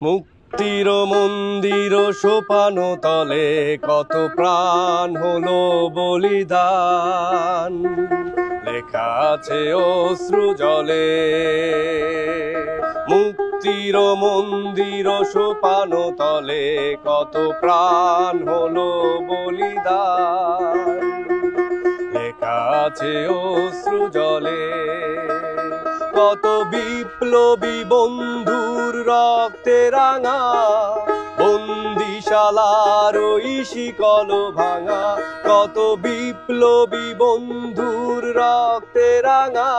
মুক্তির মন্দির সোপান তলে কত প্রাণ হলো বলিদান, লেখা আছে অশ্রু জলে। মুক্তির মন্দির সোপান তলে কত প্রাণ হলো বলিদান, লেখা আছে অশ্রু জলে। কত বিপ্লবী বন্ধুর রক্তে রাঙা, বন্দিশালার ওই শিকল ভাঙা। কত বিপ্লবী বন্ধুর রক্তে রাঙা,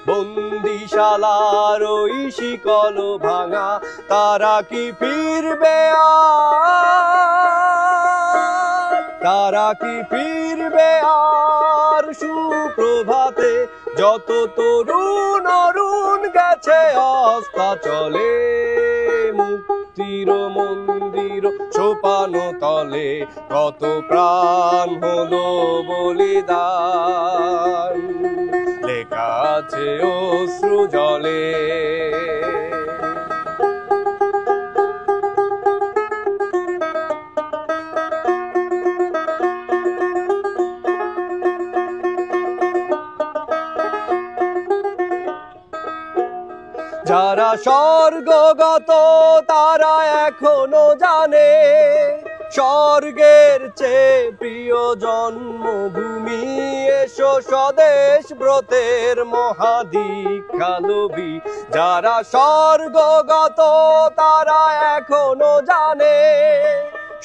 বন্দিশালার ওই শিকল ভাঙা। তারা কি ফিরবে আর, তারা কি ফিরবে আর সুপ্রভাতে? যত তরুণ অরুণ গেছে অস্তাচলে, মুক্তির মন্দির সোপান তলে কত প্রাণ হলো বলিদান, লেখা আছে অশ্রু জলে। যারা স্বর্গগত তারা এখনো জানে, স্বর্গের চেয়ে প্রিয় জন্মভূমি। এসো স্বদেশ ব্রতের মহাদীক্ষা লবি। যারা স্বর্গগত তারা এখনো জানে,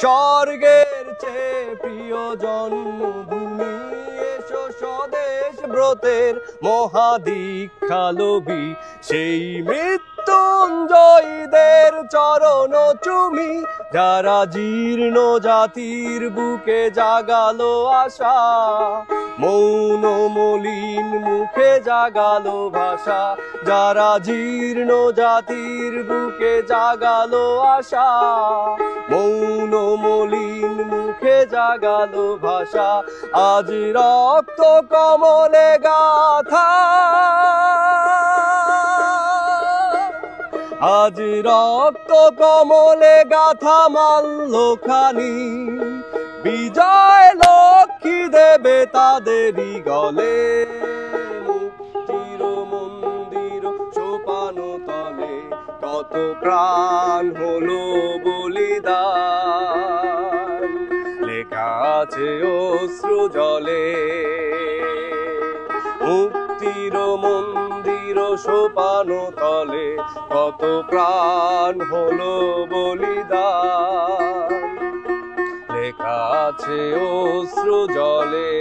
স্বর্গের চেয়ে প্রিয় জন্মভূমি। এসো স্বদেশ ব্রতের মহাদীক্ষা লবি। সেই মৃত্যুঞ্জয়ীদের চরণ চুমি, যারা জীর্ণ জাতির বুকে জাগালো আশা। মৌন মলিন মুখে জাগালো ভাষা, যারা জীর্ণ জাতির বুকে জাগালো আশা। মৌন মলিন মুখে জাগালো ভাষা। আজ রক্ত কমলে গাথা, আজ রক্ত কমলে গাথা মাল্যখানি। বিজয় লক্ষ্মী দেবে তাদেরই গলে, মুক্তির মন্দির সোপান তলে কত প্রাণ হলো বলিদান, লেখা আছে অশ্রু জলে। মুক্তির মন্দির সোপান তলে কত প্রাণ হলো বলিদান, লেখা আছে অশ্রু জলে।